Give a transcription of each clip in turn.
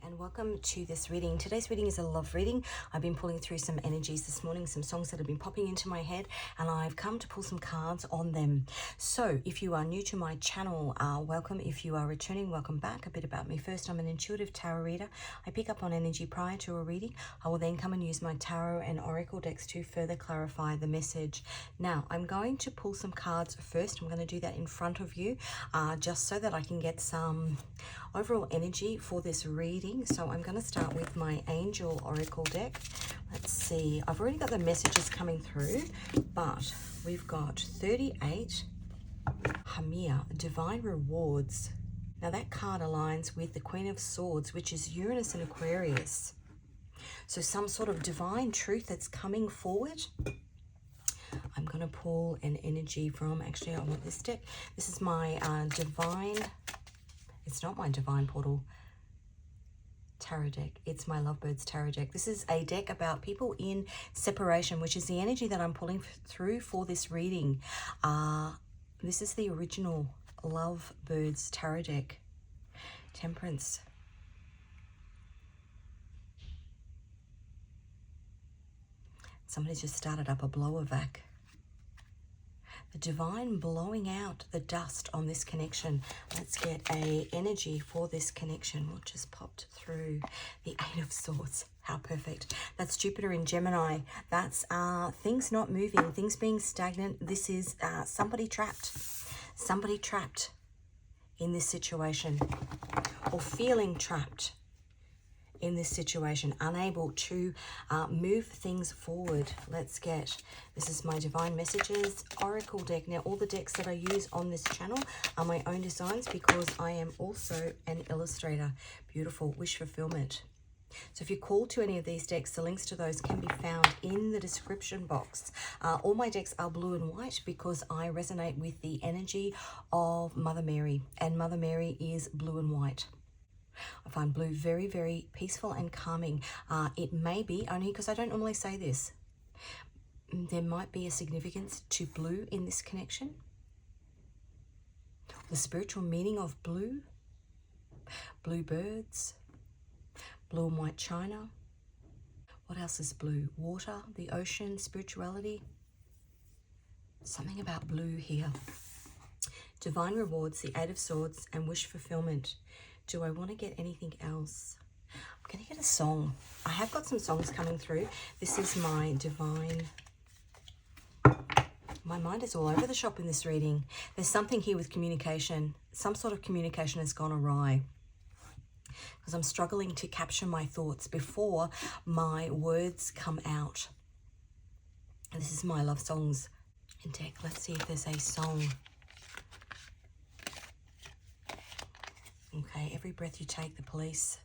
And welcome to this reading. Today's reading is a love reading. I've been pulling through some energies this morning, some songs that have been popping into my head, and I've come to pull some cards on them. So if you are new to my channel, welcome. If you are returning, welcome back. A bit about me first. I'm an intuitive tarot reader. I pick up on energy prior to a reading. I will then come and use my tarot and oracle decks to further clarify the message. Now, I'm going to pull some cards first. I'm going to do that in front of you, just so that I can get some overall energy for this reading. So I'm going to start with my angel oracle deck. Let's see, I've already got the messages coming through, but we've got 38 Hamir, divine rewards. Now that card aligns with the Queen of Swords, which is Uranus and Aquarius. So some sort of divine truth that's coming forward. I'm going to pull an energy from, actually I want this deck. This is my divine, it's not my divine portal tarot deck, it's my Lovebirds tarot deck. This is a deck about people in separation, which is the energy that I'm pulling through for this reading. This is the original Lovebirds tarot deck. Temperance. Somebody's just started up a blower vac. The divine blowing out the dust on this connection. Let's get a energy for this connection. What just popped through? The Eight of Swords. How perfect. That's Jupiter in Gemini. That's things not moving, things being stagnant. This is somebody trapped. Somebody trapped in this situation, or feeling trapped in this situation, unable to move things forward. Let's get, this is my divine messages oracle deck. Now all the decks that I use on this channel are my own designs because I am also an illustrator. Beautiful. Wish fulfillment. So if you call to any of these decks, the links to those can be found in the description box. All my decks are blue and white because I resonate with the energy of Mother Mary, and Mother Mary is blue and white. I find blue very, very peaceful and calming. It may be, only because I don't normally say this, there might be a significance to blue in this connection. The spiritual meaning of blue, blue birds, blue and white china. What else is blue? Water, the ocean, spirituality. Something about blue here. Divine rewards, the Eight of Swords, and wish fulfillment. Do I want to get anything else? I'm going to get a song. I have got some songs coming through. This is my divine... My mind is all over the shop in this reading. There's something here with communication. Some sort of communication has gone awry, because I'm struggling to capture my thoughts before my words come out. And this is my love songs in deck. Let's see if there's a song. Okay, every breath you take, the police.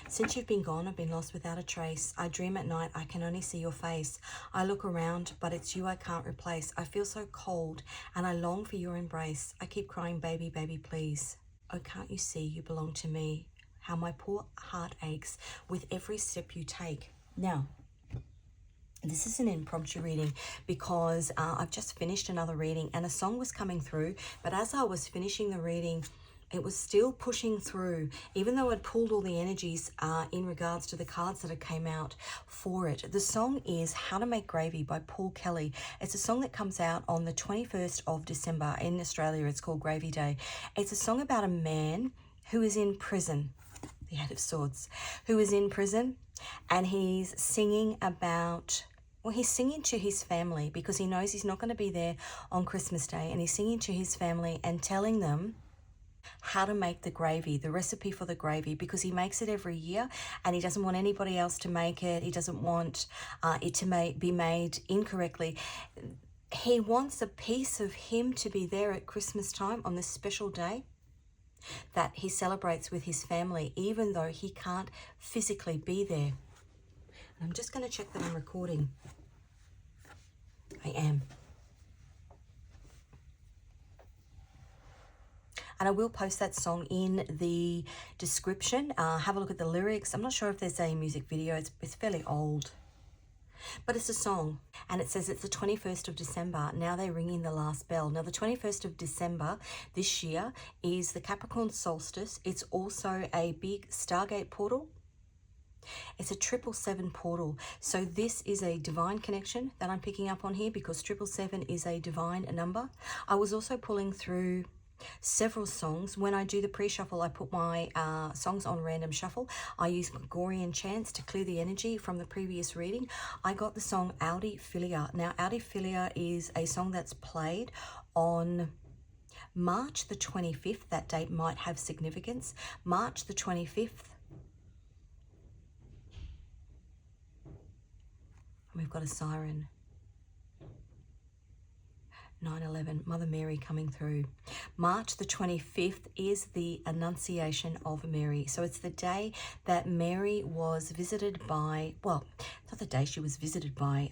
Since you've been gone, I've been lost without a trace. I dream at night, I can only see your face. I look around, but it's you I can't replace. I feel so cold, and I long for your embrace. I keep crying, baby, baby, please. Oh, can't you see you belong to me? How my poor heart aches with every step you take. Now, this is an impromptu reading because I've just finished another reading and a song was coming through, but as I was finishing the reading, it was still pushing through, even though I'd pulled all the energies in regards to the cards that had came out for it. The song is How to Make Gravy by Paul Kelly. It's a song that comes out on the 21st of December. In Australia, it's called Gravy Day. It's a song about a man who is in prison, the Eight of Swords, who is in prison, and he's singing about... Well, he's singing to his family because he knows he's not going to be there on Christmas Day, and he's singing to his family and telling them how to make the gravy, the recipe for the gravy, because he makes it every year and he doesn't want anybody else to make it. He doesn't want it to be made incorrectly. He wants a piece of him to be there at Christmas time on this special day that he celebrates with his family, even though he can't physically be there. I'm just going to check that I'm recording. I am. And I will post that song in the description. Have a look at the lyrics. I'm not sure if there's a music video. It's fairly old. But it's a song, and it says it's the 21st of December. Now they're ringing the last bell. Now the 21st of December this year is the Capricorn solstice. It's also a big Stargate portal. It's a 777 portal. So this is a divine connection that I'm picking up on here, because 777 is a divine number. I was also pulling through several songs. When I do the pre-shuffle, I put my songs on random shuffle. I use Gregorian chants to clear the energy from the previous reading. I got the song Audi Filia. Now, Audi Filia is a song that's played on March the 25th. That date might have significance. March the 25th. We've got a siren. 9/11, Mother Mary coming through. March the 25th is the Annunciation of Mary. So it's the day that Mary was visited by, well, not the day she was visited by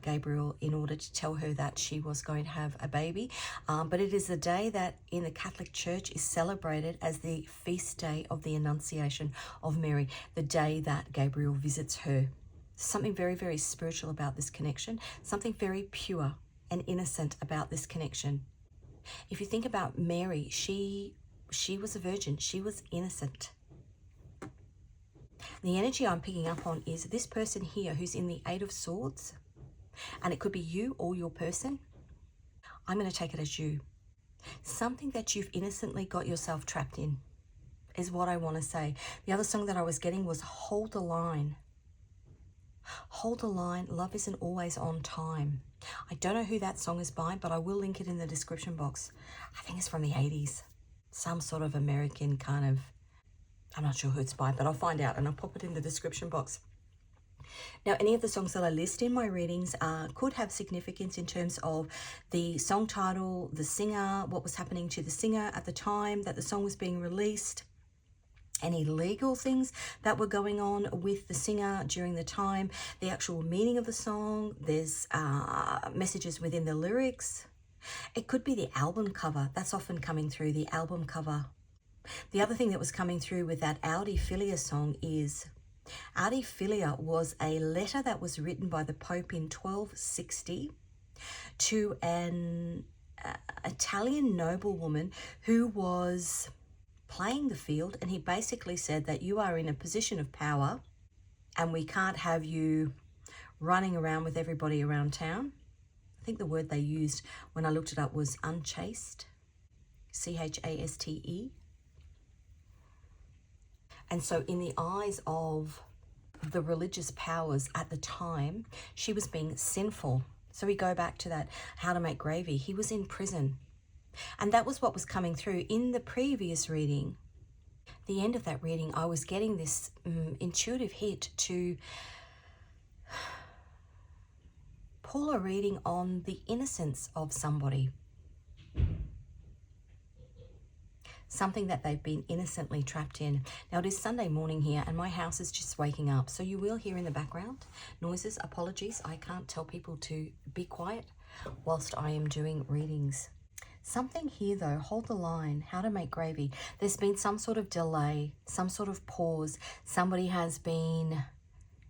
Gabriel in order to tell her that she was going to have a baby, but it is the day that in the Catholic Church is celebrated as the feast day of the Annunciation of Mary, the day that Gabriel visits her. Something very, very spiritual about this connection, something very pure and innocent about this connection. If you think about Mary, she was a virgin. She was innocent. The energy I'm picking up on is this person here who's in the Eight of Swords, and it could be you or your person. I'm going to take it as you. Something that you've innocently got yourself trapped in is what I want to say. The other song that I was getting was Hold the Line. Hold the line, love isn't always on time. I don't know who that song is by, but I will link it in the description box. I think it's from the 80s. Some sort of American kind of, I'm not sure who it's by, but I'll find out and I'll pop it in the description box. Now, any of the songs that I list in my readings could have significance in terms of the song title, the singer, what was happening to the singer at the time that the song was being released, any legal things that were going on with the singer during the time, the actual meaning of the song. There's messages within the lyrics. It could be the album cover. That's often coming through, the album cover. The other thing that was coming through with that Audi Filia song is Audi Filia was a letter that was written by the Pope in 1260 to an Italian noblewoman who was playing the field, and he basically said that you are in a position of power and we can't have you running around with everybody around town. I think the word they used when I looked it up was unchaste, C-H-A-S-T-E. And so in the eyes of the religious powers at the time, she was being sinful. So we go back to that How to Make Gravy. He was in prison. And that was what was coming through in the previous reading. The end of that reading, I was getting this intuitive hit to pull a reading on the innocence of somebody. Something that they've been innocently trapped in. Now, it is Sunday morning here and my house is just waking up. So you will hear in the background noises. Apologies. I can't tell people to be quiet whilst I am doing readings. Something here though, hold the line, how to make gravy. There's been some sort of delay, some sort of pause. Somebody has been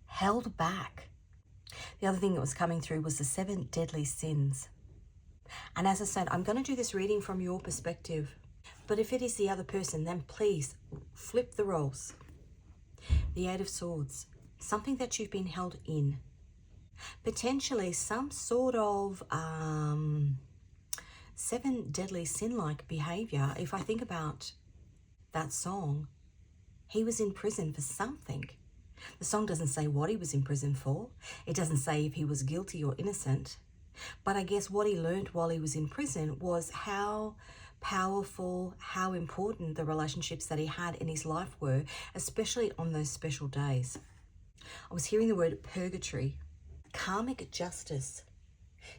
held back. The other thing that was coming through was the 7 deadly sins. And as I said, I'm going to do this reading from your perspective. But if it is the other person, then please flip the roles. The 8 of Swords, something that you've been held in. Potentially some sort of 7 deadly sin-like behavior. If I think about that song, he was in prison for something. The song doesn't say what he was in prison for. It doesn't say if he was guilty or innocent. But I guess what he learned while he was in prison was how powerful, how important the relationships that he had in his life were, especially on those special days. I was hearing the word purgatory, karmic justice.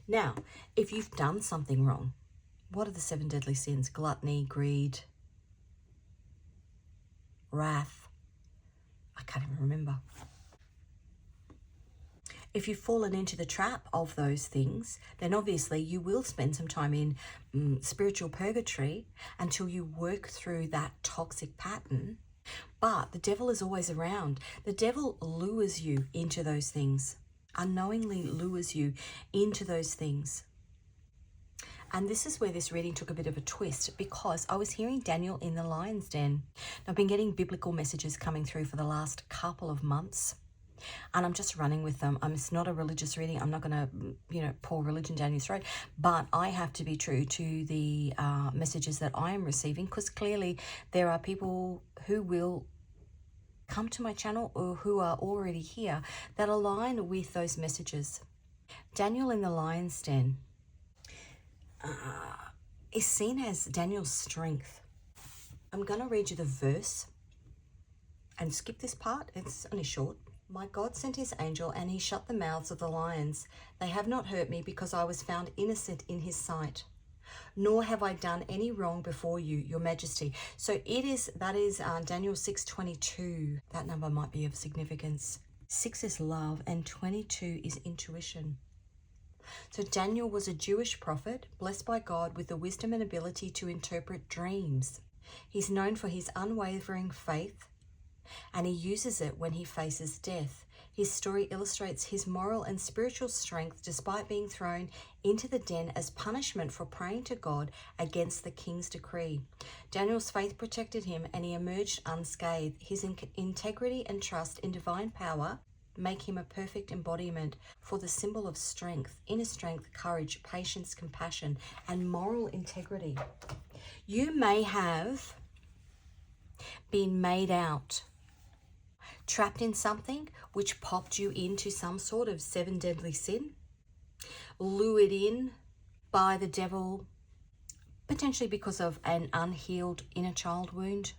Now, if you've done something wrong, what are the 7 deadly sins? Gluttony, greed, wrath. I can't even remember. If you've fallen into the trap of those things, then obviously you will spend some time in spiritual purgatory until you work through that toxic pattern. But the devil is always around. The devil lures you into those things. unknowingly lures you into those things. And this is where this reading took a bit of a twist, because I was hearing Daniel in the lion's den. I've been getting biblical messages coming through for the last couple of months, and I'm just running with them. It's not a religious reading. I'm not going to, pour religion down your throat, but I have to be true to the messages that I am receiving, because clearly there are people who will come to my channel or who are already here that align with those messages. Daniel in the lion's den is seen as Daniel's strength. I'm going to read you the verse and skip this part. It's only short. My God sent his angel, and he shut the mouths of the lions. They have not hurt me, because I was found innocent in his sight. Nor have I done any wrong before you, your majesty. So that is Daniel 6:22. That number might be of significance. 6 is love, and 22 is intuition. So Daniel was a Jewish prophet, blessed by God with the wisdom and ability to interpret dreams. He's known for his unwavering faith, and he uses it when he faces death. His story illustrates his moral and spiritual strength despite being thrown into the den as punishment for praying to God against the king's decree. Daniel's faith protected him, and he emerged unscathed. His integrity and trust in divine power make him a perfect embodiment for the symbol of strength, inner strength, courage, patience, compassion, and moral integrity. You may have been made out, trapped in something which popped you into some sort of 7 deadly sin, lured in by the devil, potentially because of an unhealed inner child wound.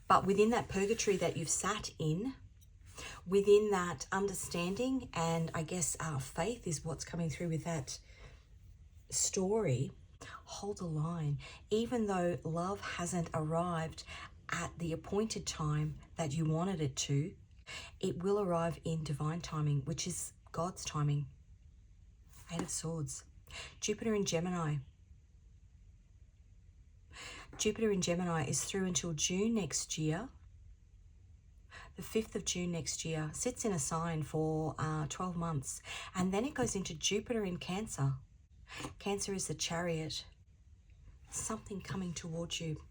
But within that purgatory that you've sat in, within that understanding, and I guess our faith is what's coming through with that story, hold the line. Even though love hasn't arrived at the appointed time that you wanted it to, it will arrive in divine timing, which is God's timing. 8 of Swords. Jupiter in Gemini. Jupiter in Gemini is through until June next year. The 5th of June next year, sits in a sign for 12 months. And then it goes into Jupiter in Cancer. Cancer is the Chariot. Something coming towards you.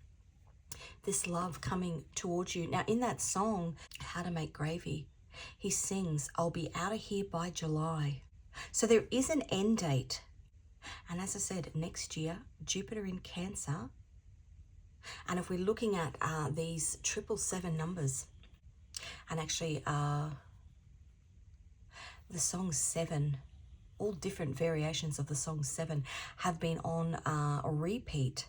This love coming towards you. Now, in that song, How to Make Gravy, he sings, I'll be out of here by July. So there is an end date. And as I said, next year, Jupiter in Cancer. And if we're looking at these 777 numbers, and actually the song 7, all different variations of the song 7 have been on a repeat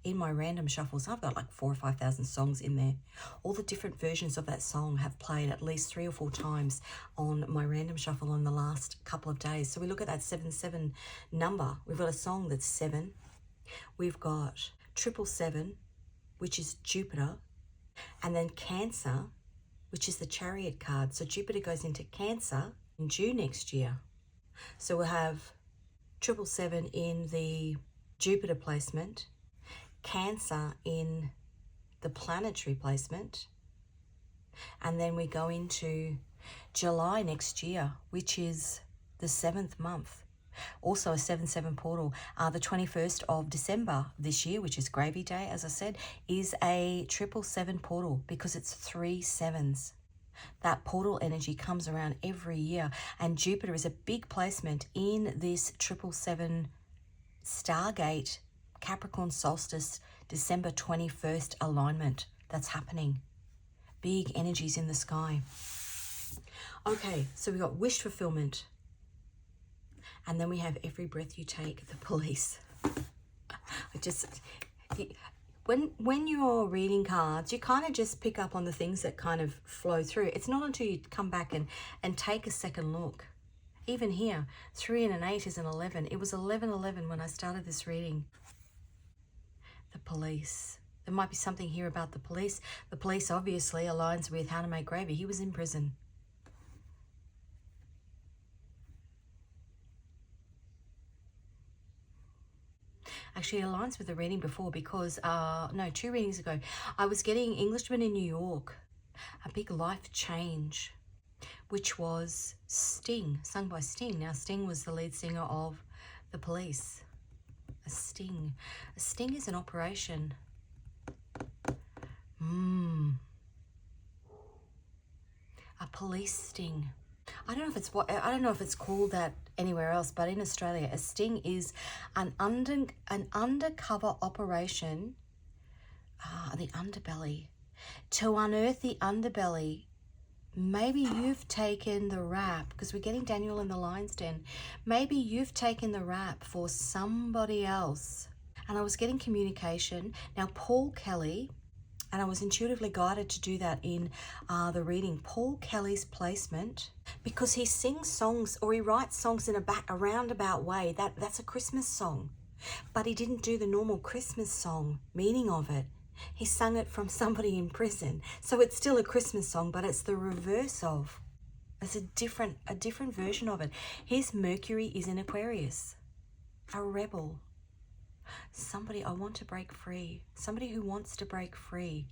in my random shuffles. I've got like 4,000 or 5,000 songs in there. All the different versions of that song have played at least 3 or 4 times on my random shuffle in the last couple of days. So we look at that 7-7 number. We've got a song that's 7. We've got 777, which is Jupiter, and then Cancer, which is the Chariot card. So Jupiter goes into Cancer in June next year. So we'll have 777 in the Jupiter placement, Cancer in the planetary placement, and then we go into July next year, which is the 7th month. Also a 7-7 portal. The 21st of December this year, which is Gravy Day, as I said, is a 777 portal because it's 3 7s. That portal energy comes around every year, and Jupiter is a big placement in this 777 Stargate Capricorn solstice December 21st alignment that's happening. Big energies in the sky. Okay, so we got wish fulfillment. And then we have every breath you take, the police. When you're reading cards, you kind of just pick up on the things that kind of flow through. It's not until you come back and take a second look. Even here, 3 and an 8 is an 11. It was 11-11 when I started this reading. The police. There might be something here about the police. The police obviously aligns with How to Make Gravy. He was in prison. Actually, it aligns with the reading before because, 2 readings ago, I was getting Englishman in New York, a big life change which was Sting, sung by Sting. Now, Sting was the lead singer of The Police. A sting. A sting is an operation. A police sting. I don't know if it's called that anywhere else, but in Australia, a sting is an undercover operation. The underbelly. To unearth the underbelly. Maybe you've taken the rap, because we're getting Daniel in the lion's den. Maybe you've taken the rap for somebody else. And I was getting communication. Now, Paul Kelly, and I was intuitively guided to do that in the reading. Paul Kelly's placement, because he sings songs, or he writes songs in a roundabout way. That's a Christmas song. But he didn't do the normal Christmas song meaning of it. He sung it from somebody in prison. So it's still a Christmas song, but it's the reverse of. It's a different version of it. His Mercury is in Aquarius. A rebel. Somebody, I want to break free. Somebody who wants to break free.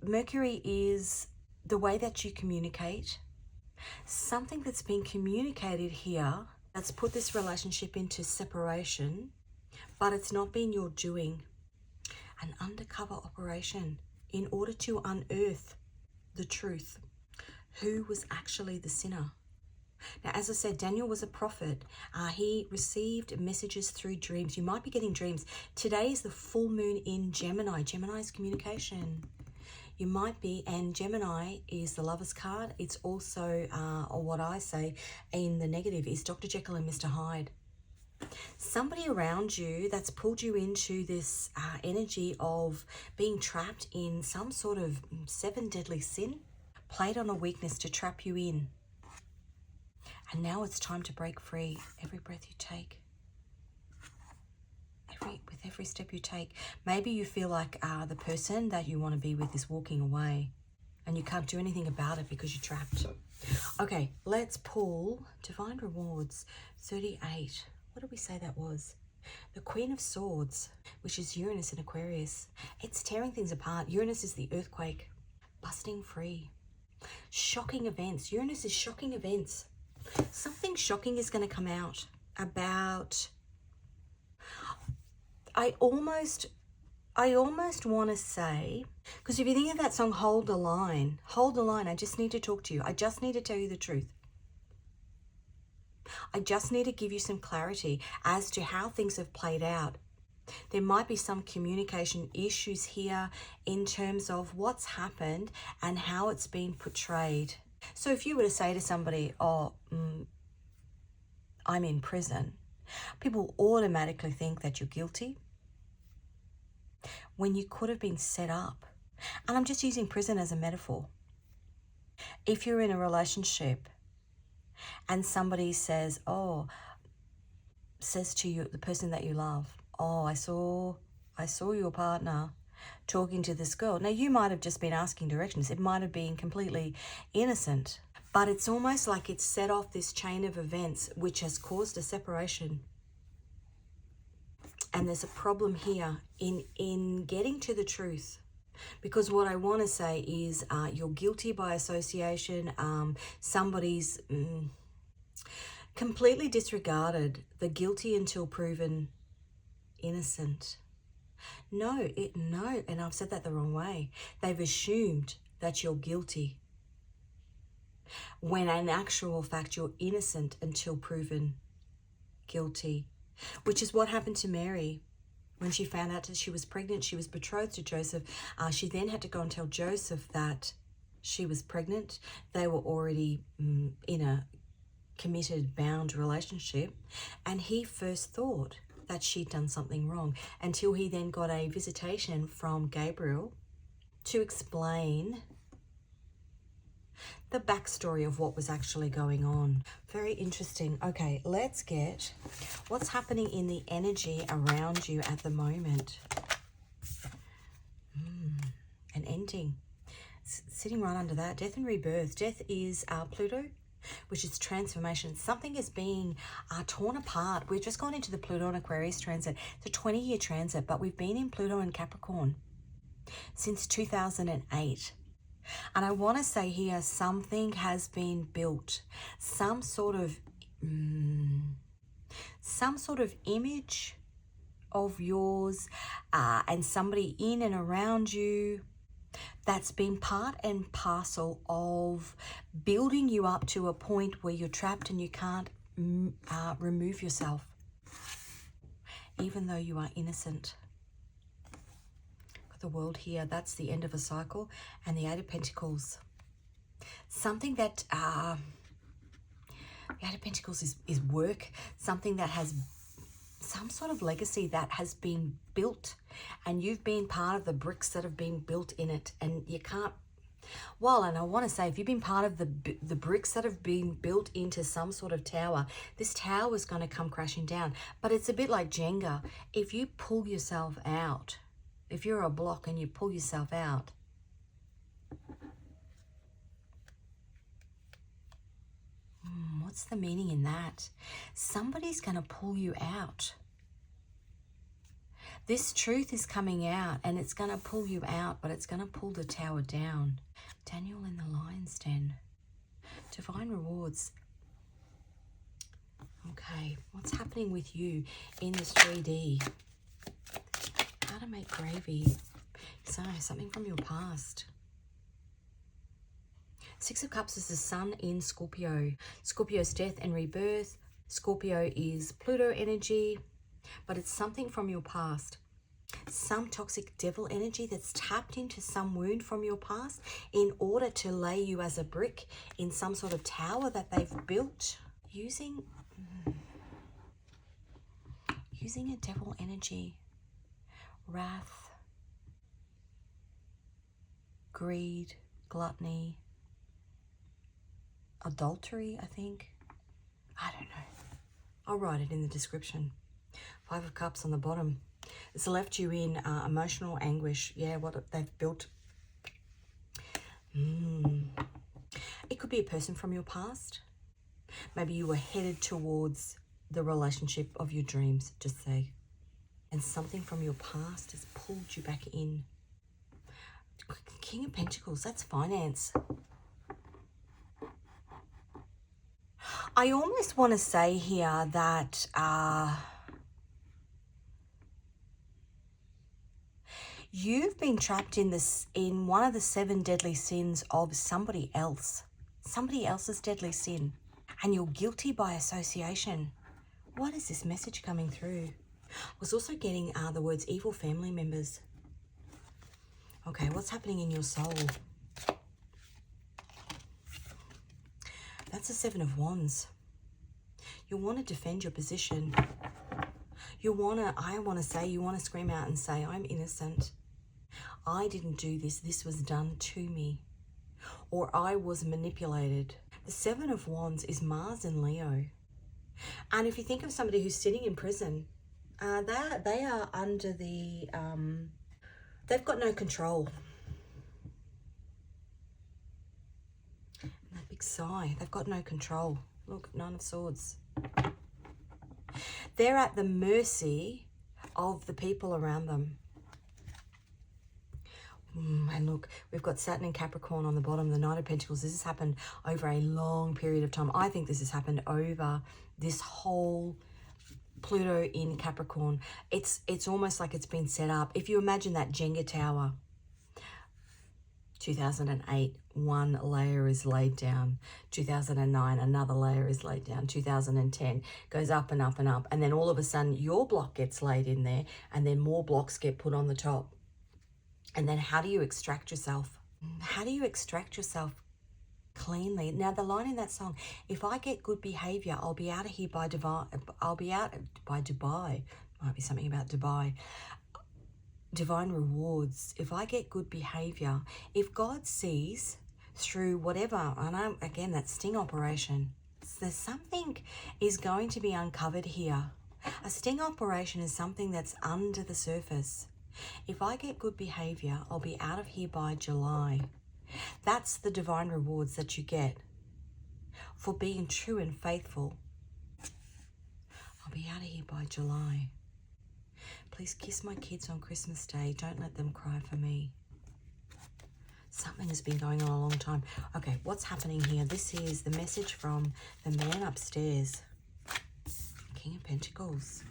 Mercury is the way that you communicate. Something that's been communicated here that's put this relationship into separation, but it's not been your doing. An undercover operation in order to unearth the truth. Who was actually the sinner? Now, as I said, Daniel was a prophet. He received messages through dreams. You might be getting dreams. Today is the full moon in Gemini. Gemini is communication. You might be, and Gemini is the Lover's card. It's also, or what I say in the negative, is Dr. Jekyll and Mr. Hyde. Somebody around you that's pulled you into this energy of being trapped in some sort of 7 deadly sin, played on a weakness to trap you in. And now it's time to break free. Every breath you take, with every step you take. Maybe you feel like the person that you want to be with is walking away and you can't do anything about it because you're trapped. Okay, let's pull Divine Rewards 38. What did we say that was? The Queen of Swords, which is Uranus in Aquarius. It's tearing things apart. Uranus is the earthquake. Busting free. Shocking events. Uranus is shocking events. Something shocking is going to come out about... I almost want to say, because if you think of that song, Hold the Line, I just need to talk to you. I just need to tell you the truth. I just need to give you some clarity as to how things have played out. There might be some communication issues here in terms of what's happened and how it's been portrayed. So if you were to say to somebody, oh, I'm in prison, people automatically think that you're guilty when you could have been set up. And I'm just using prison as a metaphor. If you're in a relationship and somebody says to you, the person that you love, oh, I saw your partner talking to this girl. Now, you might have just been asking directions. It might have been completely innocent. But it's almost like it's set off this chain of events which has caused a separation. And there's a problem here in getting to the truth. Because what I want to say is you're guilty by association. Somebody's completely disregarded the guilty until proven innocent. No, and I've said that the wrong way. They've assumed that you're guilty, when in actual fact you're innocent until proven guilty, which is what happened to Mary. When she found out that she was pregnant, she was betrothed to Joseph. She then had to go and tell Joseph that she was pregnant. They were already in a committed, bound relationship. And he first thought that she'd done something wrong until he then got a visitation from Gabriel to explain the backstory of what was actually going on. Very interesting. Okay, let's get what's happening in the energy around you at the moment. An ending. Sitting right under that. Death and rebirth. Death is Pluto, which is transformation. Something is being torn apart. We've just gone into the Pluto and Aquarius transit. It's a 20-year transit, but we've been in Pluto and Capricorn since 2008. And I want to say here, something has been built. Some sort of image of yours and somebody in and around you that's been part and parcel of building you up to a point where you're trapped and you can't remove yourself, even though you are innocent. Got the World here. That's the end of a cycle. And the Eight of Pentacles. Something that, the Eight of Pentacles is work. Something that has some sort of legacy that has been built, and you've been part of the bricks that have been built in it, and you can't, well, and I want to say, if you've been part of the bricks that have been built into some sort of tower, this tower is going to come crashing down. But it's a bit like Jenga. If you pull yourself out, if you're a block and you pull yourself out, what's the meaning in that? Somebody's going to pull you out. This truth is coming out and it's going to pull you out, but it's going to pull the tower down. Daniel in the lion's den. Divine rewards. Okay, what's happening with you in this 3D? How to make gravy. So, something from your past. Six of Cups is the sun in Scorpio. Scorpio's death and rebirth. Scorpio is Pluto energy, but it's something from your past. Some toxic devil energy that's tapped into some wound from your past in order to lay you as a brick in some sort of tower that they've built using a devil energy. Wrath, greed, gluttony, adultery, I think. I don't know. I'll write it in the description. Five of Cups on the bottom. It's left you in emotional anguish. Yeah, what they've built. It could be a person from your past. Maybe you were headed towards the relationship of your dreams, just say. And something from your past has pulled you back in. King of Pentacles, that's finance. I almost want to say here that you've been trapped in one of the 7 deadly sins of somebody else. Somebody else's deadly sin. And you're guilty by association. What is this message coming through? I was also getting the words evil family members. Okay, what's happening in your soul? That's the 7 of Wands. You want to defend your position. I want to say, you want to scream out and say, I'm innocent. I didn't do this. This was done to me. Or I was manipulated. The 7 of Wands is Mars and Leo. And if you think of somebody who's sitting in prison, they are under the, they've got no control. And that big sigh, they've got no control. Look, 9 of Swords. They're at the mercy of the people around them. And look, we've got Saturn and Capricorn on the bottom, the Knight of Pentacles. This has happened over a long period of time. I think this has happened over this whole Pluto in Capricorn. It's almost like it's been set up. If you imagine that Jenga tower, 2008, one layer is laid down. 2009, another layer is laid down. 2010 goes up and up and up. And then all of a sudden, your block gets laid in there, and then more blocks get put on the top. And then how do you extract yourself? How do you extract yourself cleanly? Now, the line in that song, if I get good behavior, I'll be out of here by Dubai. I'll be out by Dubai. Might be something about Dubai. Divine rewards. If I get good behavior, if God sees through whatever, and again, that sting operation, there's something is going to be uncovered here. A sting operation is something that's under the surface. If I get good behavior, I'll be out of here by July. That's the divine rewards that you get for being true and faithful. I'll be out of here by July. Please kiss my kids on Christmas Day. Don't let them cry for me. Something has been going on a long time. Okay, what's happening here? This is the message from the man upstairs. King of Pentacles.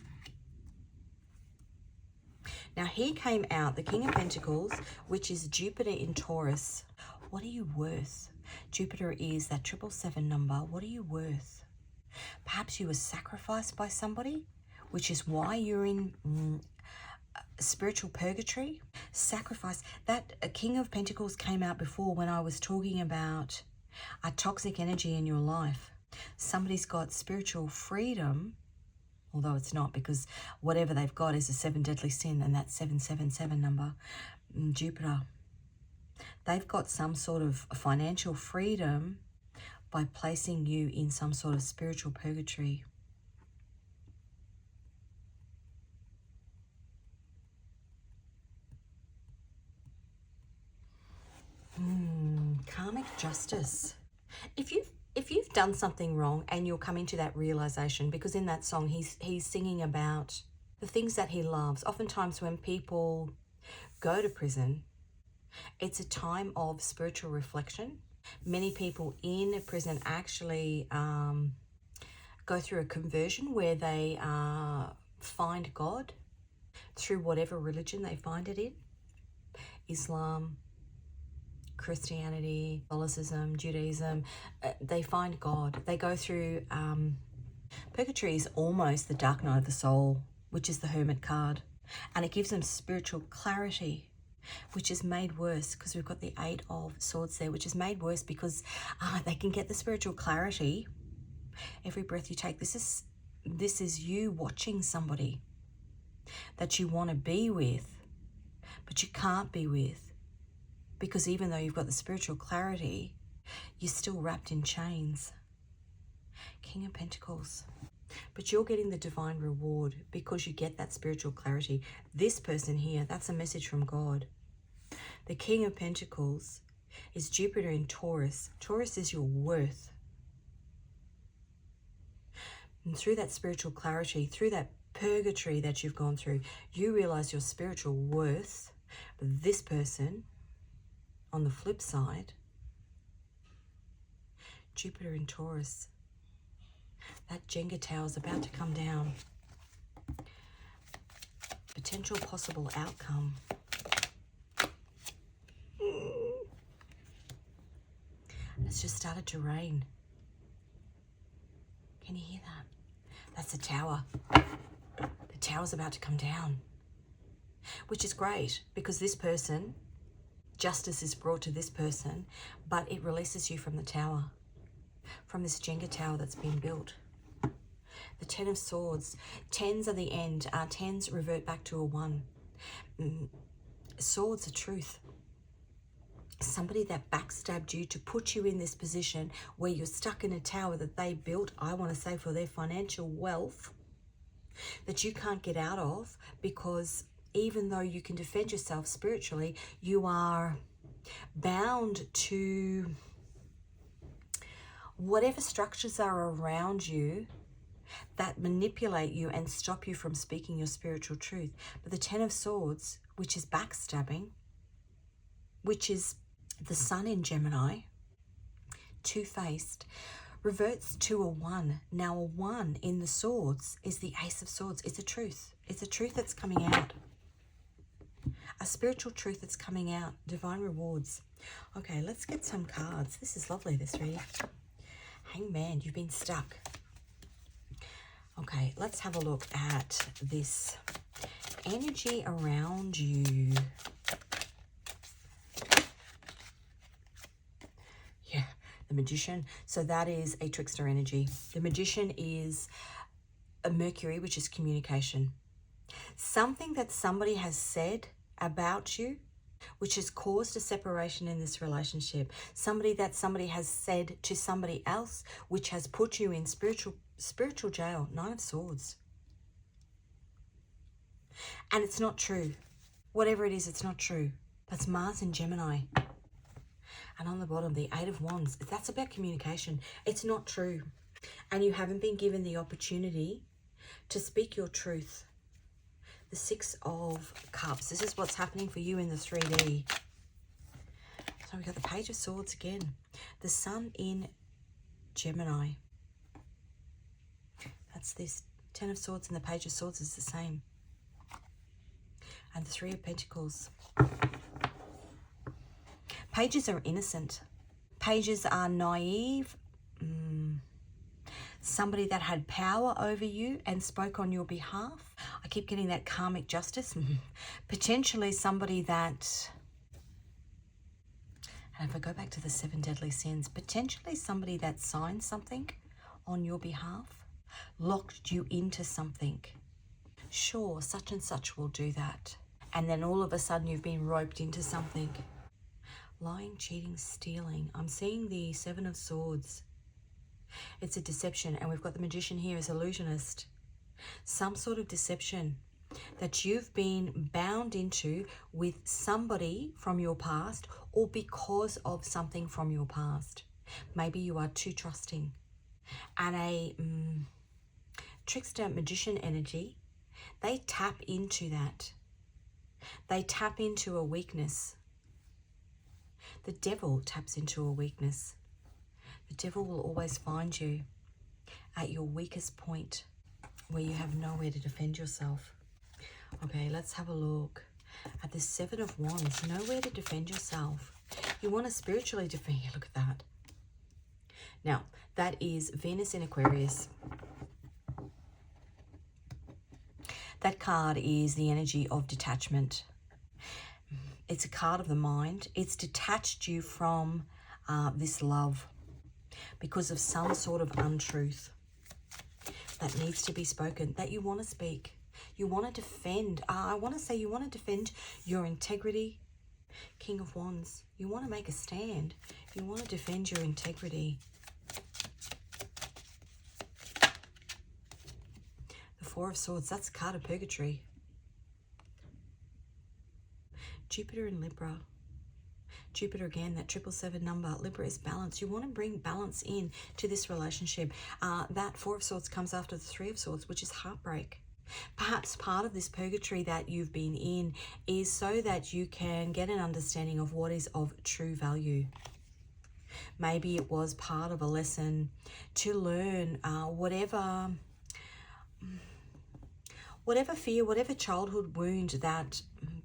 Now, he came out, the King of Pentacles, which is Jupiter in Taurus. What are you worth? Jupiter is that 777 number. What are you worth? Perhaps you were sacrificed by somebody, which is why you're in spiritual purgatory. Sacrifice. That King of Pentacles came out before when I was talking about a toxic energy in your life. Somebody's got spiritual freedom, although it's not, because whatever they've got is a 7 deadly sin, and that's 777 number, Jupiter. They've got some sort of financial freedom by placing you in some sort of spiritual purgatory. Karmic justice. If you've done something wrong and you're coming to that realization, because in that song he's singing about the things that he loves. Oftentimes when people go to prison, it's a time of spiritual reflection. Many people in prison actually go through a conversion where they find God through whatever religion they find it in. Islam, Christianity, Catholicism, Judaism, they find God. They go through, purgatory is almost the dark night of the soul, which is the Hermit card. And it gives them spiritual clarity, which is made worse because we've got the 8 of Swords there, which is made worse because they can get the spiritual clarity every breath you take. This is you watching somebody that you want to be with, but you can't be with. Because even though you've got the spiritual clarity, you're still wrapped in chains. King of Pentacles. But you're getting the divine reward because you get that spiritual clarity. This person here, that's a message from God. The King of Pentacles is Jupiter in Taurus. Taurus is your worth. And through that spiritual clarity, through that purgatory that you've gone through, you realize your spiritual worth. But this person, on the flip side, Jupiter in Taurus, that Jenga tower is about to come down. Potential possible outcome. It's just started to rain. Can you hear that? That's the tower. The tower's about to come down. Which is great because this person, justice is brought to this person, but it releases you from the tower, from this Jenga tower that's been built. The 10 of Swords. 10s are the end. 10s revert back to a 1. Swords are truth. Somebody that backstabbed you to put you in this position where you're stuck in a tower that they built, I want to say for their financial wealth, that you can't get out of, because even though you can defend yourself spiritually, you are bound to whatever structures are around you that manipulate you and stop you from speaking your spiritual truth. But the 10 of Swords, which is backstabbing, which is the Sun in Gemini, two-faced, reverts to a 1. Now a 1 in the Swords is the Ace of Swords. It's a truth. It's a truth that's coming out. A spiritual truth that's coming out. Divine rewards. Okay, let's get some cards. This is lovely, this reading. Hangman, you've been stuck. Okay, let's have a look at this energy around you. Yeah, the Magician. So that is a trickster energy. The Magician is a Mercury, which is communication. Something that somebody has said about you, which has caused a separation in this relationship. Somebody has said to somebody else, which has put you in spiritual jail. 9 of Swords. And it's not true. Whatever it is, it's not true. That's Mars in Gemini. And on the bottom, the 8 of Wands. That's about communication. It's not true. And you haven't been given the opportunity to speak your truth. The 6 of Cups. This is what's happening for you in the 3D. So we got the Page of Swords again. The Sun in Gemini. That's this. 10 of Swords and the Page of Swords is the same. And the Three of Pentacles. Pages are innocent. Pages are naive. Somebody that had power over you and spoke on your behalf. I keep getting that karmic justice. Potentially somebody that, and if I go back to the 7 deadly sins, potentially somebody that signed something on your behalf, locked you into something. Sure, such and such will do that. And then all of a sudden you've been roped into something. Lying, cheating, stealing. I'm seeing the 7 of Swords. It's a deception, and we've got the Magician here as illusionist. Some sort of deception that you've been bound into with somebody from your past, or because of something from your past. Maybe you are too trusting. And a trickster magician energy, they tap into that. They tap into a weakness. The devil taps into a weakness. The devil will always find you at your weakest point where you have nowhere to defend yourself. Okay, let's have a look at the 7 of Wands. Nowhere to defend yourself. You want to spiritually defend you. Look at that. Now, that is Venus in Aquarius. That card is the energy of detachment. It's a card of the mind. It's detached you from this love because of some sort of untruth that needs to be spoken, that you want to speak. You want to defend. I want to say you want to defend your integrity. King of Wands. You want to make a stand. You want to defend your integrity. The 4 of Swords. That's a card of purgatory. Jupiter in Libra. Jupiter again, that 777 number. Libra is balance. You want to bring balance in to this relationship. That 4 of Swords comes after the 3 of Swords, which is heartbreak. Perhaps part of this purgatory that you've been in is so that you can get an understanding of what is of true value. Maybe it was part of a lesson to learn whatever fear, whatever childhood wound that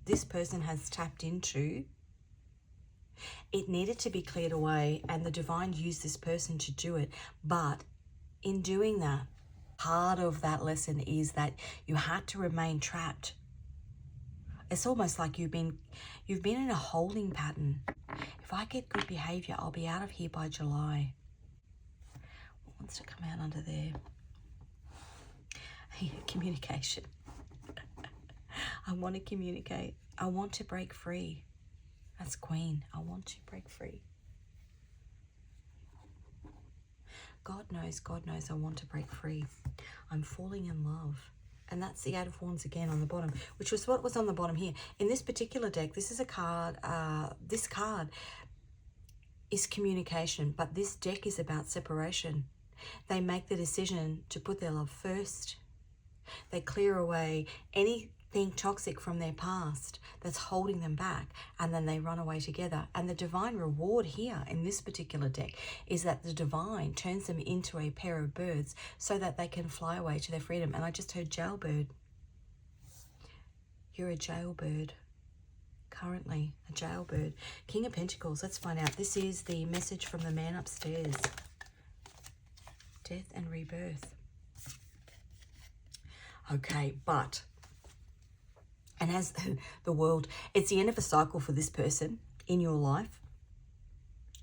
this person has tapped into. It needed to be cleared away, and the divine used this person to do it. But in doing that, part of that lesson is that you had to remain trapped. It's almost like you've been in a holding pattern. If I get good behavior, I'll be out of here by July. What wants to come out under there? Communication. I want to communicate. I want to break free. That's Queen. I want to break free. God knows I want to break free. I'm falling in love. And that's the 8 of Wands again on the bottom, which was what was on the bottom here. In this particular deck, this is a card, this card is communication, but this deck is about separation. They make the decision to put their love first. They clear away anything toxic from their past that's holding them back, and then they run away together. And the divine reward here in this particular deck is that the divine turns them into a pair of birds so that they can fly away to their freedom. And I just heard jailbird. You're a jailbird. Currently a jailbird. King of Pentacles. Let's find out. This is the message from the man upstairs. Death and rebirth. Okay, but, and as the world, it's the end of a cycle for this person in your life.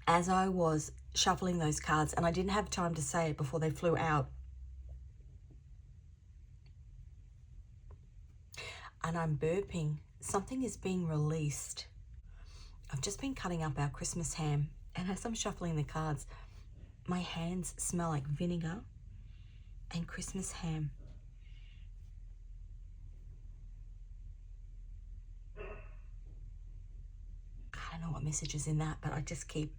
As I was shuffling those cards, and I didn't have time to say it before they flew out, and I'm burping, something is being released. I've just been cutting up our Christmas ham, and as I'm shuffling the cards, my hands smell like vinegar and Christmas ham. I don't know what message is in that, but I just keep,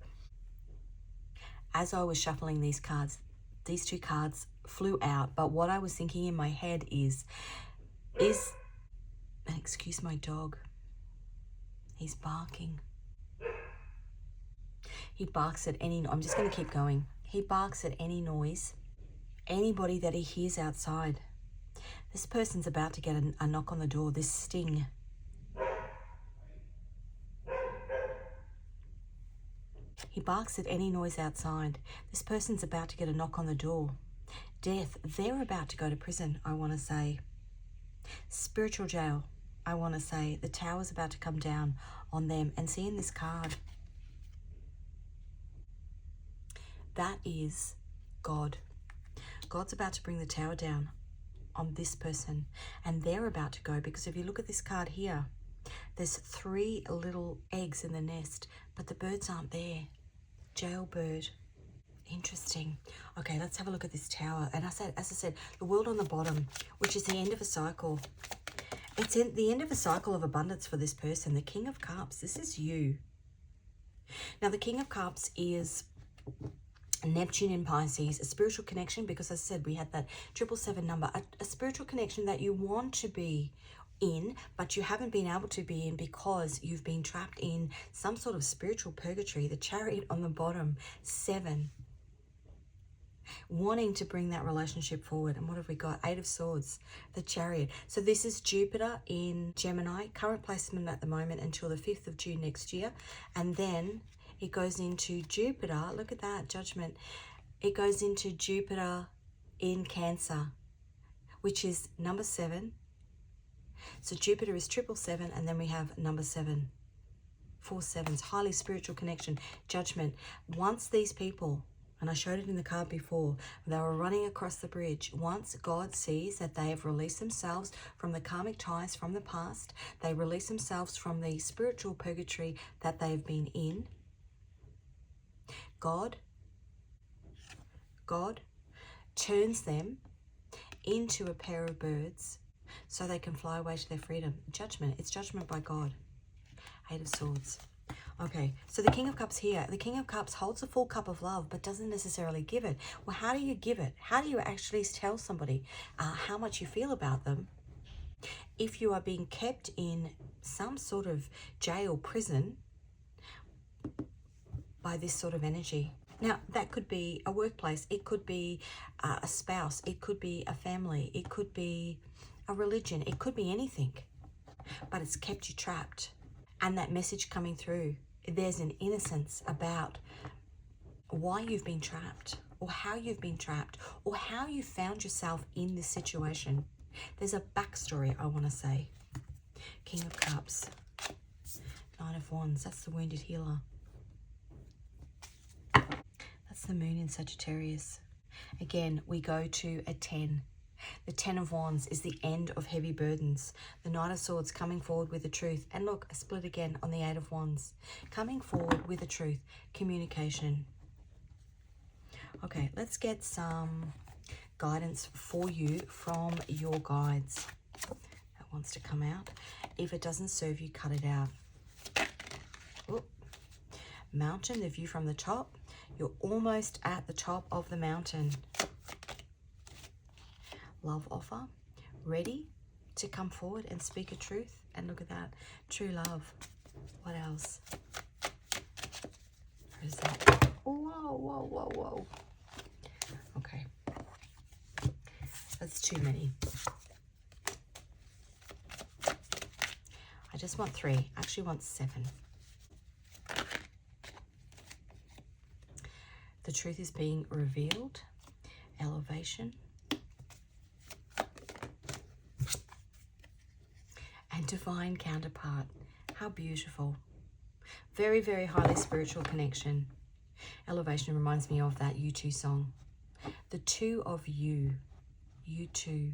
as I was shuffling these cards, these 2 cards flew out. But what I was thinking in my head is, and excuse my dog, he's barking. He barks at any, I'm just going to keep going. He barks at any noise, anybody that he hears outside. This person's about to get a knock on the door, this sting. He barks at any noise outside. This person's about to get a knock on the door. Death, they're about to go to prison, I want to say. Spiritual jail, I want to say. The tower's about to come down on them. And see in this card, that is God. God's about to bring the tower down on this person. And they're about to go, because if you look at this card here, there's 3 little eggs in the nest, but the birds aren't there. Jailbird. Interesting. Okay, let's have a look at this tower. And as I said, the world on the bottom, which is the end of a cycle. It's in the end of a cycle of abundance for this person. The King of Cups, this is you. Now, the King of Cups is Neptune in Pisces, a spiritual connection, because as I said, we had that 777 number, a spiritual connection that you want to be in, but you haven't been able to be in because you've been trapped in some sort of spiritual purgatory. The Chariot on the bottom, 7. Wanting to bring that relationship forward. And what have we got? 8 of Swords, the Chariot. So this is Jupiter in Gemini, current placement at the moment until the 5th of June next year. And then it goes into Jupiter, look at that, Judgment. It goes into Jupiter in Cancer, which is number 7. So Jupiter is 777, and then we have number 7. 4 sevens, highly spiritual connection, Judgment. Once these people, and I showed it in the card before, they were running across the bridge. Once God sees that they have released themselves from the karmic ties from the past, they release themselves from the spiritual purgatory that they've been in, God turns them into a pair of birds so they can fly away to their freedom. Judgment. It's judgment by God. 8 of Swords. Okay, so the King of Cups here. The King of Cups holds a full cup of love but doesn't necessarily give it. Well, how do you give it? How do you actually tell somebody how much you feel about them if you are being kept in some sort of jail, prison by this sort of energy? Now, that could be a workplace. It could be a spouse. It could be a family. It could be a religion. It could be anything, but it's kept you trapped. And that message coming through, there's an innocence about why you've been trapped, or how you've been trapped, or how you found yourself in this situation. There's a backstory, I want to say. King of Cups, 9 of Wands, that's the wounded healer. That's the moon in Sagittarius. Again, we go to a 10. The 10 of Wands is the end of heavy burdens. The Knight of Swords coming forward with the truth. And look, a split again on the 8 of Wands. Coming forward with the truth. Communication. Okay, let's get some guidance for you from your guides. That wants to come out. If it doesn't serve you, cut it out. Ooh. Mountain, the view from the top. You're almost at the top of the mountain. Love offer, ready to come forward and speak a truth. And look at that, true love. What else? Where is that? Whoa, whoa, whoa, whoa. Okay, that's too many. I just want 3. I actually want 7. The truth is being revealed. Elevation. And divine counterpart. How beautiful. Very, very highly spiritual connection. Elevation reminds me of that U2 song. The two of you. U2.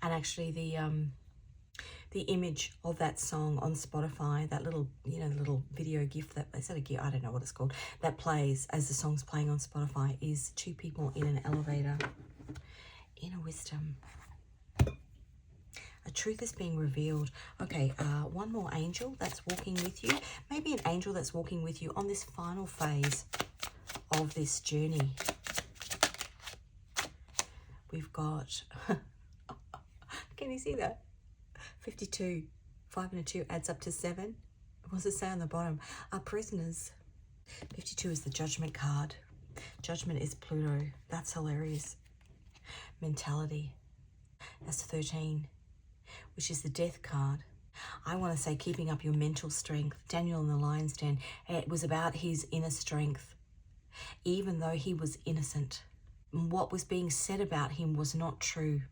And actually the image of that song on Spotify, that little, you know, the little video GIF that, is that a GIF? I don't know what it's called, that plays as the song's playing on Spotify, is 2 people in an elevator. Inner wisdom. A truth is being revealed. Okay, one more angel that's walking with you. Maybe an angel that's walking with you on this final phase of this journey. We've got, can you see that? 52, 5 and a 2 adds up to 7. What does it say on the bottom? Are prisoners. 52 is the Judgment card. Judgment is Pluto. That's hilarious. Mentality. That's 13, which is the Death card. I want to say keeping up your mental strength. Daniel in the Lion's Den, it was about his inner strength, even though he was innocent. What was being said about him was not true.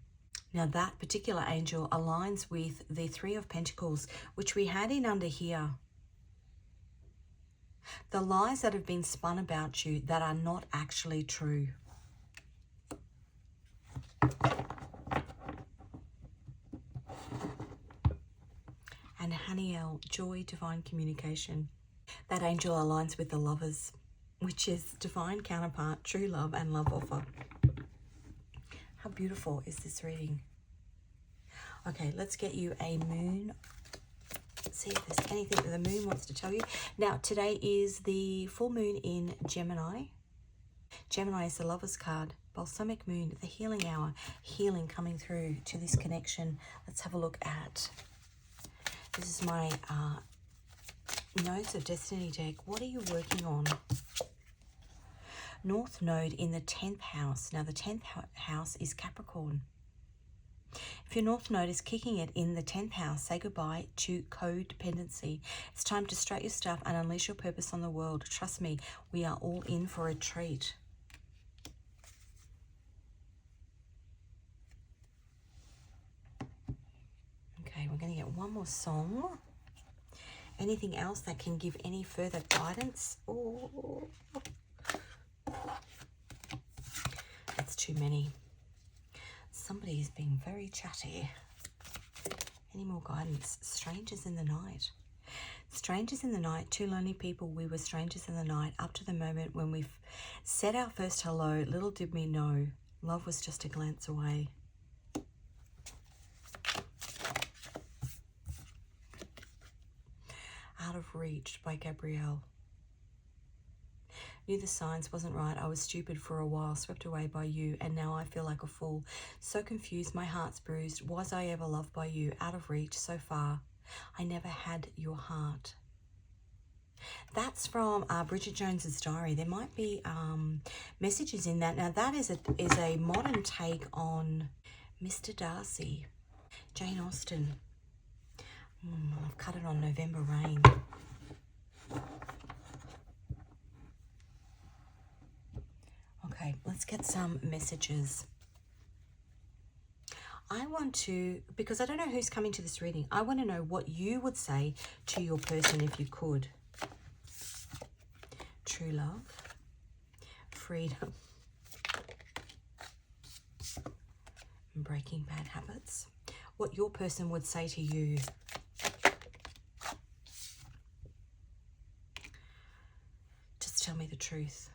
Now that particular angel aligns with the Three of Pentacles, which we had in under here. The lies that have been spun about you that are not actually true. And Haniel, joy, divine communication. That angel aligns with the Lovers, which is divine counterpart, true love and love offer. How beautiful is this reading? Okay, let's get you a moon. Let's see if there's anything that the moon wants to tell you. Now, today is the full moon in Gemini. Gemini is the Lovers card. Balsamic moon, the healing hour. Healing coming through to this connection. Let's have a look at... This is my Nodes of Destiny deck. What are you working on? North Node in the 10th house. Now, the 10th house is Capricorn. If your North Node is kicking it in the 10th house, say goodbye to codependency. It's time to strut your stuff and unleash your purpose on the world. Trust me, we are all in for a treat. Okay, we're going to get one more song. Anything else that can give any further guidance? Oh, that's too many. Somebody is being very chatty. Any more guidance? Strangers in the night. Strangers in the night, two lonely people. We were strangers in the night up to the moment when we said our first hello. Little did we know, love was just a glance away. Out of Reach by Gabrielle. Knew the signs wasn't right. I was stupid for a while, swept away by you, and now I feel like a fool. So confused, my heart's bruised. Was I ever loved by you? Out of reach, so far. I never had your heart. That's from Bridget Jones's diary. There might be messages in that. Now that is a modern take on Mr. Darcy, Jane Austen. I've cut it on November Rain. Okay, let's get some messages. I want to, because I don't know who's coming to this reading, I want to know what you would say to your person if you could. True love, freedom, and breaking bad habits. What your person would say to you. Just tell me the truth.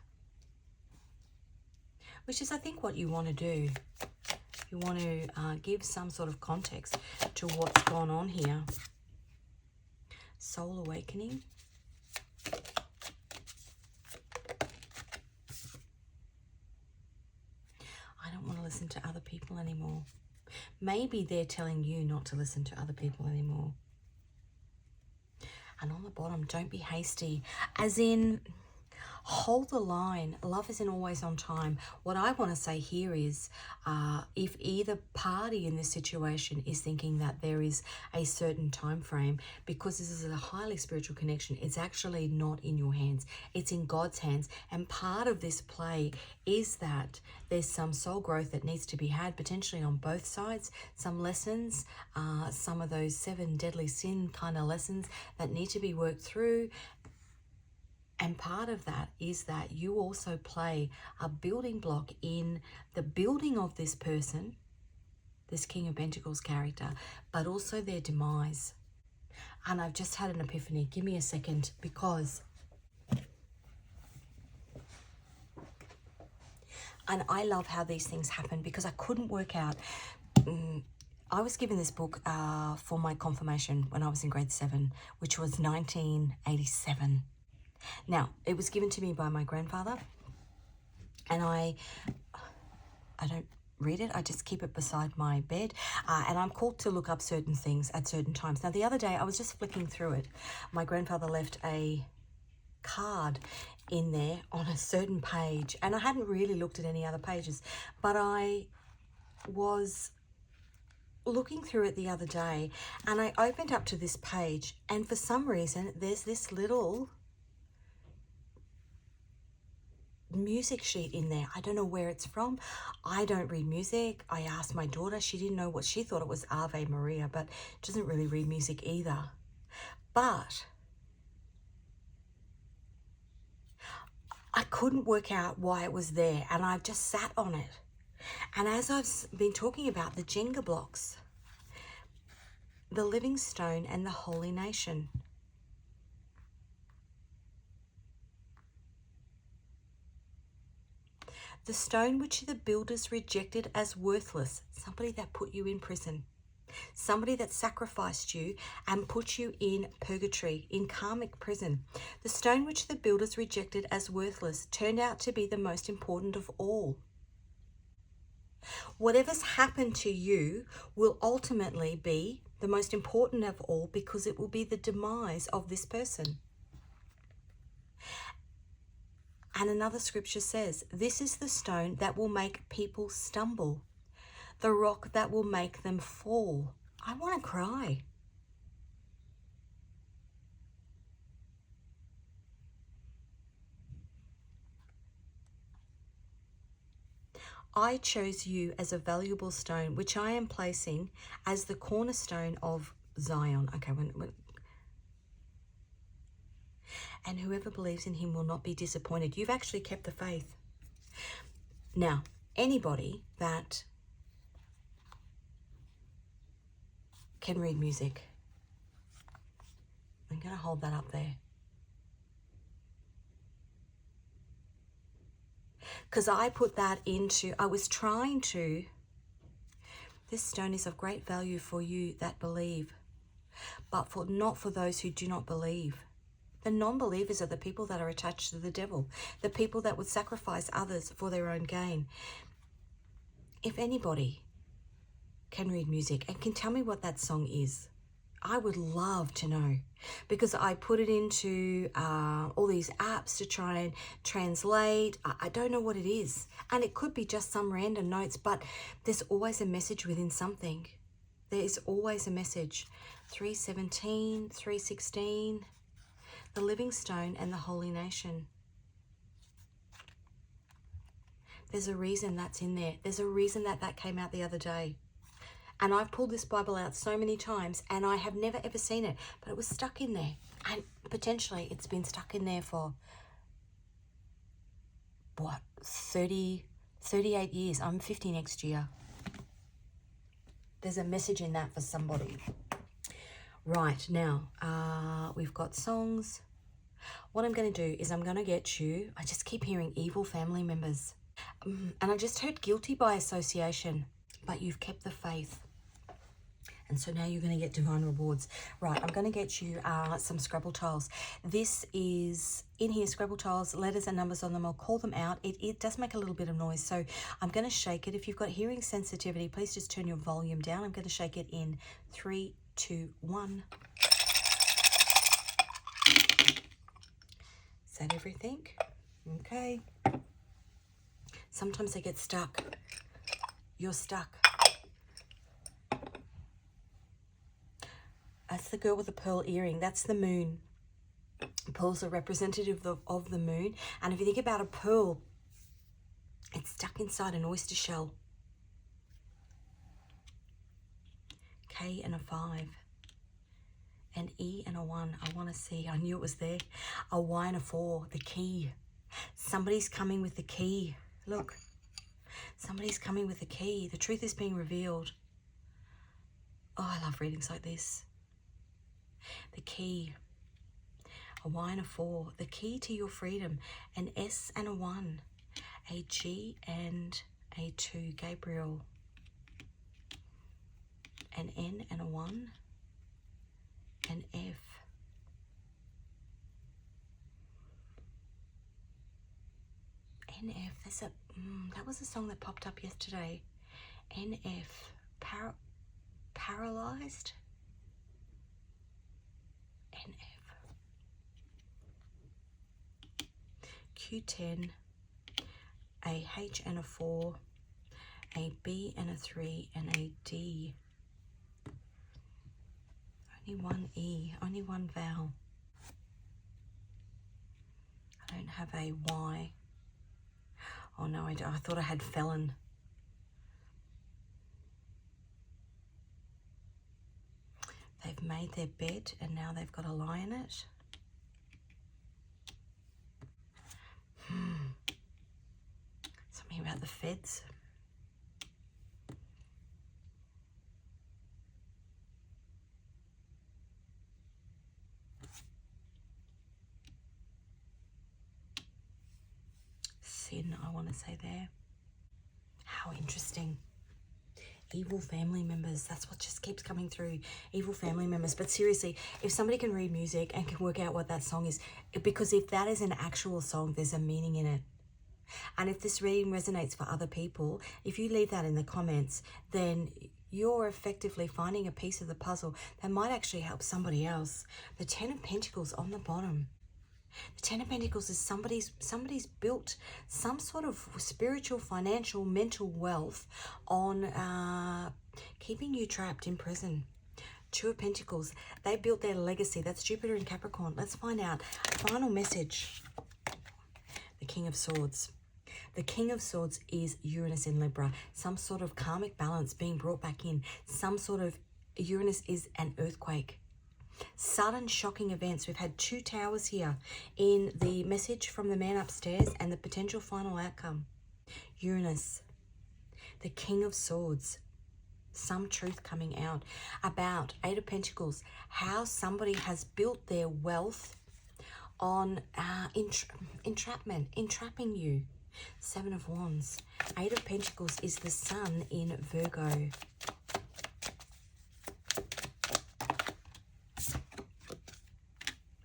Which is, I think, what you want to do. You want to give some sort of context to what's gone on here. Soul awakening. I don't want to listen to other people anymore. Maybe they're telling you not to listen to other people anymore. And on the bottom, don't be hasty. As in... hold the line. Love isn't always on time. What I want to say here is if either party in this situation is thinking that there is a certain time frame, because this is a highly spiritual connection, it's actually not in your hands. It's in God's hands. And part of this play is that there's some soul growth that needs to be had, potentially on both sides. Some lessons, some of those 7 deadly sin kind of lessons that need to be worked through. And part of that is that you also play a building block in the building of this person, this King of Pentacles character, but also their demise. And I've just had an epiphany. Give me a second, because... and I love how these things happen, because I couldn't work out... I was given this book for my confirmation when I was in grade 7, which was 1987. Now, it was given to me by my grandfather, and I don't read it. I just keep it beside my bed, and I'm called to look up certain things at certain times. Now, the other day, I was just flicking through it. My grandfather left a card in there on a certain page, and I hadn't really looked at any other pages, but I was looking through it the other day and I opened up to this page, and for some reason there's this little music sheet in there. I don't know where it's from. I don't read music. I asked my daughter, she didn't know what, she thought it was Ave Maria, but doesn't really read music either. But I couldn't work out why it was there, and I just sat on it. And as I've been talking about the Jenga blocks, the living stone and the holy nation. The stone which the builders rejected as worthless, somebody that put you in prison, somebody that sacrificed you and put you in purgatory, in karmic prison. The stone which the builders rejected as worthless turned out to be the most important of all. Whatever's happened to you will ultimately be the most important of all, because it will be the demise of this person. And another scripture says, this is the stone that will make people stumble, the rock that will make them fall. I want to cry. I chose you as a valuable stone, which I am placing as the cornerstone of Zion. Okay, and whoever believes in him will not be disappointed. You've actually kept the faith. Now, anybody that can read music, I'm going to hold that up there. Because I put that into, I was trying to, this stone is of great value for you that believe, but not for those who do not believe. The non-believers are the people that are attached to the devil, the people that would sacrifice others for their own gain. If anybody can read music and can tell me what that song is, I would love to know, because I put it into all these apps to try and translate. I don't know what it is, and it could be just some random notes, but there's always a message within something. There is always a message. 3:17, 3:16. The living stone and the holy nation. There's a reason that's in there. There's a reason that that came out the other day. And I've pulled this Bible out so many times and I have never ever seen it, but it was stuck in there. And potentially it's been stuck in there for, what, 38 years. I'm 50 next year. There's a message in that for somebody. Right, now, we've got songs. What I'm going to do is I'm going to get you, I just keep hearing evil family members. And I just heard guilty by association, but you've kept the faith. And so now you're going to get divine rewards. Right, I'm going to get you some Scrabble tiles. This is, in here, Scrabble tiles, letters and numbers on them. I'll call them out. It does make a little bit of noise, so I'm going to shake it. If you've got hearing sensitivity, please just turn your volume down. I'm going to shake it in 3, 2, 1. Is that everything? Okay. Sometimes they get stuck. You're stuck. That's the girl with the pearl earring. That's the moon. Pearls are representative of the moon. And if you think about a pearl, it's stuck inside an oyster shell. K and a 5. An E and a 1. I want to see. I knew it was there. A Y and a 4. The key. Somebody's coming with the key. Look. Somebody's coming with the key. The truth is being revealed. Oh, I love readings like this. The key. A Y and a 4. The key to your freedom. An S and a 1. A G and a 2. Gabriel. An N and a 1. An F. NF. There's a that was a song that popped up yesterday. NF. Paralyzed. NF. Q10, a H and a 4, a B and a 3, and a D. Only one E, only one vowel. I don't have a Y. Oh no, I thought I had felon. They've made their bed and now they've got a lie in it. Something about the feds. Sin, I want to say there. How interesting. Evil family members, that's what just keeps coming through. Evil family members. But seriously, if somebody can read music and can work out what that song is, because if that is an actual song, there's a meaning in it. And if this reading resonates for other people, if you leave that in the comments, then you're effectively finding a piece of the puzzle that might actually help somebody else. The 10 of Pentacles on the bottom. The 10 of Pentacles is somebody's built some sort of spiritual, financial, mental wealth on keeping you trapped in prison. 2 of Pentacles, they built their legacy. That's Jupiter and Capricorn. Let's find out. Final message. The King of Swords. The King of Swords is Uranus in Libra. Some sort of karmic balance being brought back in. Some sort of, Uranus is an earthquake. Sudden shocking events. We've had 2 towers here in the message from the man upstairs and the potential final outcome. Uranus, the King of Swords. Some truth coming out about 8 of Pentacles. How somebody has built their wealth on entrapment, entrapping you. 7 of Wands. 8 of Pentacles is the Sun in Virgo.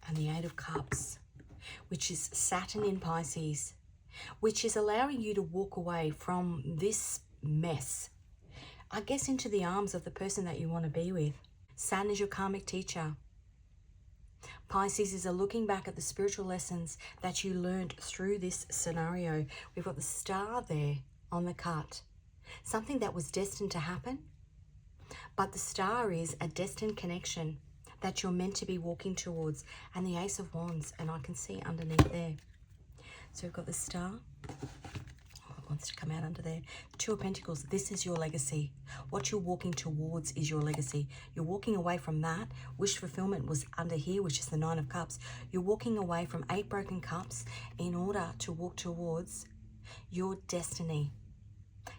And the 8 of Cups, which is Saturn in Pisces, which is allowing you to walk away from this mess, I guess, into the arms of the person that you want to be with. Saturn is your karmic teacher. Pisces is a looking back at the spiritual lessons that you learned through this scenario. We've got the star there on the cut. Something that was destined to happen, but the star is a destined connection that you're meant to be walking towards. And the Ace of Wands, and I can see underneath there. So we've got the star. Oh, it wants to come out under there. 2 of Pentacles, this is your legacy. What you're walking towards is your legacy. You're walking away from that. Wish fulfillment was under here, which is the 9 of Cups. You're walking away from 8 broken cups in order to walk towards your destiny.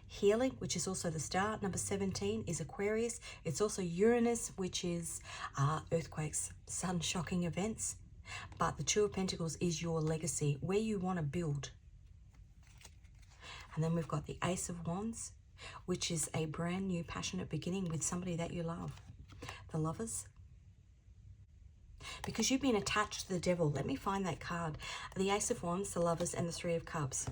Healing, which is also the star. Number 17 is Aquarius. It's also Uranus, which is earthquakes, sun shocking events. But the 2 of Pentacles is your legacy, where you want to build. And then we've got the Ace of Wands, which is a brand new passionate beginning with somebody that you love. The Lovers. Because you've been attached to the devil. Let me find that card. The Ace of Wands, the Lovers, and the 3 of Cups.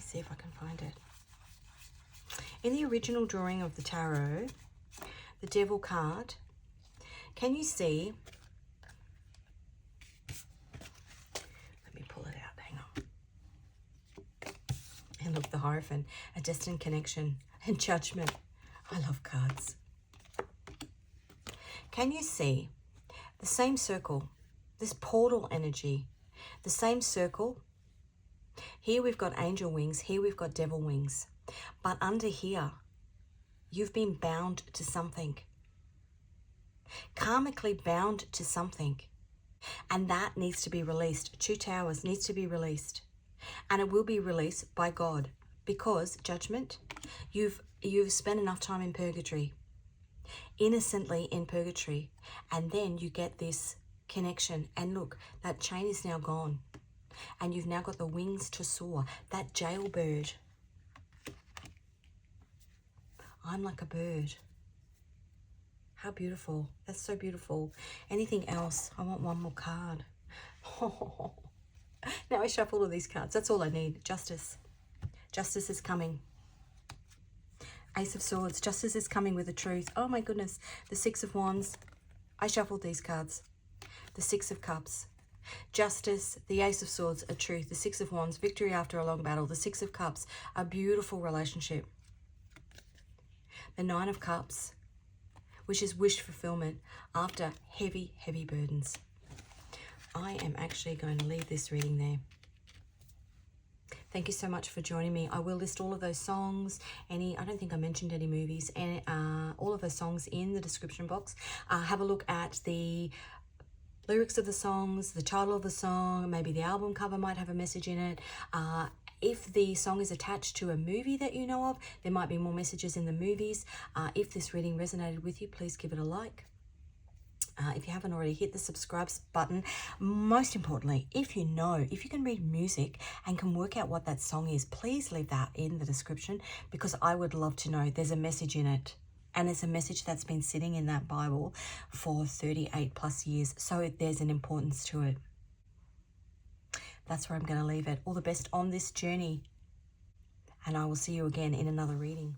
See if I can find it. In the original drawing of the tarot, the Devil card, can you see? Let me pull it out, hang on. And look, the Hierophant, a destined connection and judgment. I love cards. Can you see the same circle, this portal energy, the same circle? Here we've got angel wings, here we've got devil wings. But under here, you've been bound to something. Karmically bound to something. And that needs to be released. 2 towers needs to be released. And it will be released by God. Because, judgment, you've spent enough time in purgatory. Innocently in purgatory. And then you get this connection. And look, that chain is now gone. And you've now got the wings to soar. That jailbird. I'm like a bird. How beautiful. That's so beautiful. Anything else? I want one more card. Oh. Now I shuffle all these cards. That's all I need. Justice. Justice is coming. Ace of Swords. Justice is coming with the truth. Oh my goodness. The 6 of Wands. I shuffled these cards. the Six of Cups. Justice, the Ace of Swords, a truth, the Six of Wands, victory after a long battle, the Six of Cups, a beautiful relationship. The Nine of Cups, which is wish fulfillment after heavy, heavy burdens. I am actually going to leave this reading there. Thank you so much for joining me. I will list all of those songs, I don't think I mentioned any movies, and all of those songs in the description box. Have a look at the lyrics of the songs, the title of the song, maybe the album cover might have a message in it. If the song is attached to a movie that you know of, there might be more messages in the movies. If this reading resonated with you, please give it a like. If you haven't already, hit the subscribe button. Most importantly, if you can read music and can work out what that song is, please leave that in the description, because I would love to know. There's a message in it. And it's a message that's been sitting in that Bible for 38 plus years. So there's an importance to it. That's where I'm going to leave it. All the best on this journey. And I will see you again in another reading.